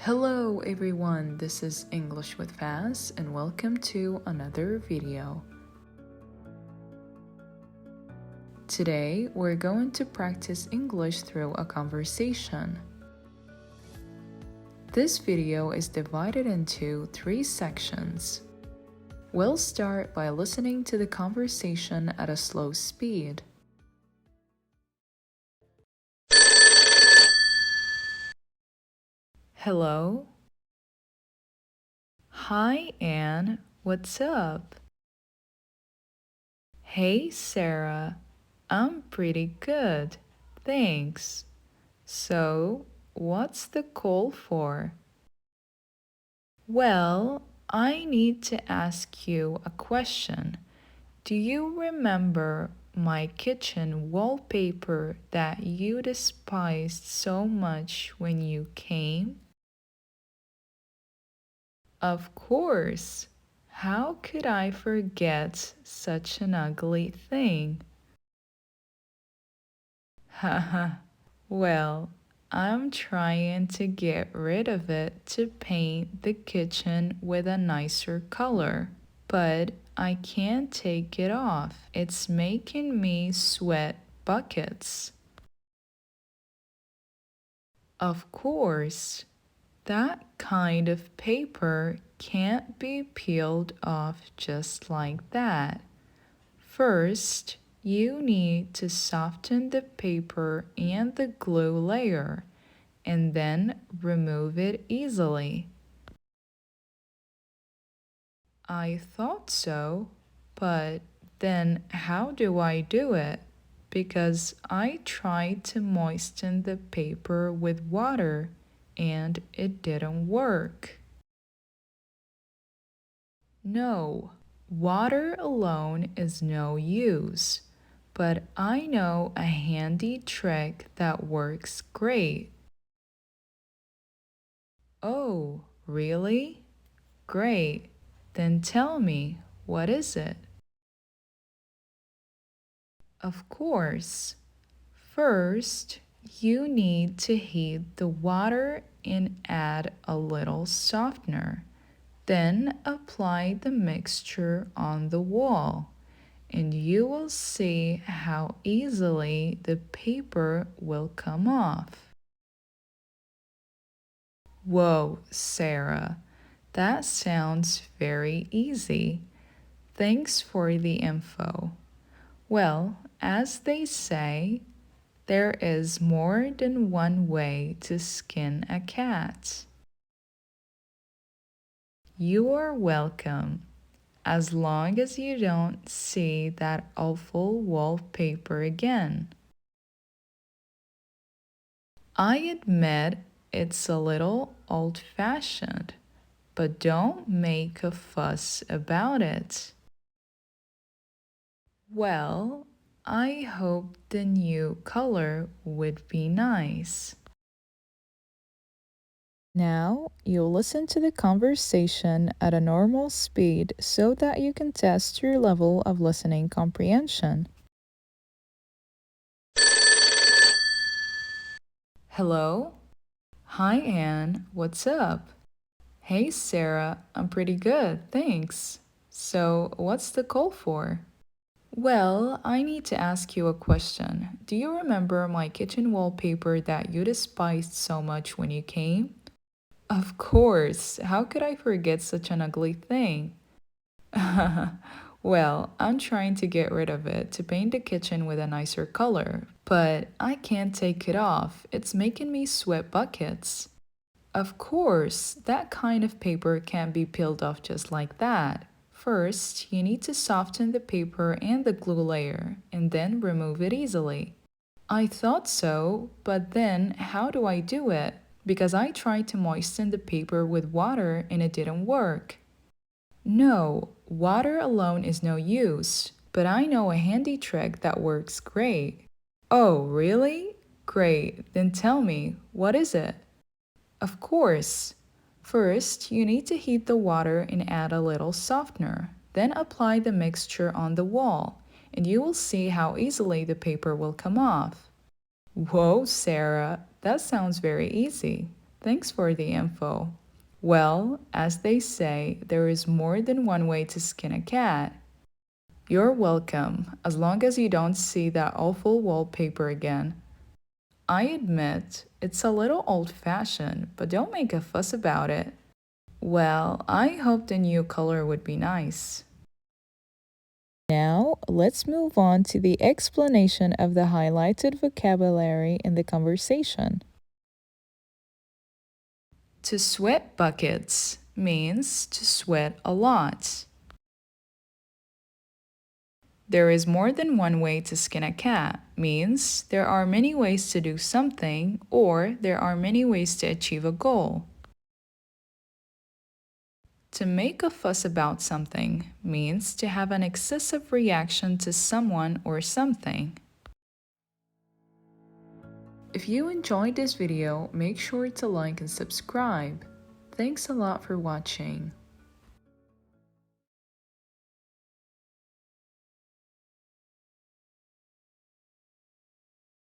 Hello everyone, this is English with Faz and welcome to another video. Today we're going to practice English through a conversation. This video is divided into 3 sections. We'll start by listening to the conversation at a slow speed. Hello? Hi, Anne. What's up? Hey, Sarah. I'm pretty good. Thanks. So, what's the call for? Well, I need to ask you a question. Do you remember my kitchen wallpaper that you despised so much when you came? Of course. How could I forget such an ugly thing? Haha. Well, I'm trying to get rid of it to paint the kitchen with a nicer color, but I can't take it off. It's making me sweat buckets. Of course, that kind of paper can't be peeled off just like that. First, you need to soften the paper and the glue layer, and then remove it easily. I thought so, but then how do I do it? Because I tried to moisten the paper with water and it didn't work. No, water alone is no use, but I know a handy trick that works great. Oh, really? Great. Then tell me, what is it? Of course. First, you need to heat the water and add a little softener. Then apply the mixture on the wall, and you will see how easily the paper will come off. Whoa, Sarah, that sounds very easy. Thanks for the info. Well, as they say, there is more than one way to skin a cat. You are welcome, as long as you don't see that awful wallpaper again. I admit it's a little old-fashioned, but don't make a fuss about it. Well, I hope the new color would be nice. Now, you'll listen to the conversation at a normal speed so that you can test your level of listening comprehension. Hello? Hi, Anne. What's up? Hey, Sarah. I'm pretty good, thanks. So, what's the call for? Well, I need to ask you a question. Do you remember my kitchen wallpaper that you despised so much when you came? Of course. How could I forget such an ugly thing? Well, I'm trying to get rid of it to paint the kitchen with a nicer color, but I can't take it off. It's making me sweat buckets. Of course, that kind of paper can't be peeled off just like that. First, you need to soften the paper and the glue layer, and then remove it easily. I thought so, but then how do I do it? Because I tried to moisten the paper with water and it didn't work. No, water alone is no use, but I know a handy trick that works great. Oh, really? Great, then tell me, what is it? Of course. First, you need to heat the water and add a little softener. Then apply the mixture on the wall, and you will see how easily the paper will come off. Whoa, Sarah, that sounds very easy. Thanks for the info. Well, as they say, there is more than one way to skin a cat. You're welcome, as long as you don't see that awful wallpaper again. I admit, it's a little old-fashioned, but don't make a fuss about it. Well, I hope the new color would be nice. Now, let's move on to the explanation of the highlighted vocabulary in the conversation. To sweat buckets means to sweat a lot. There is more than one way to skin a cat means there are many ways to do something or there are many ways to achieve a goal. To make a fuss about something means to have an excessive reaction to someone or something. If you enjoyed this video, make sure to like and subscribe. Thanks a lot for watching.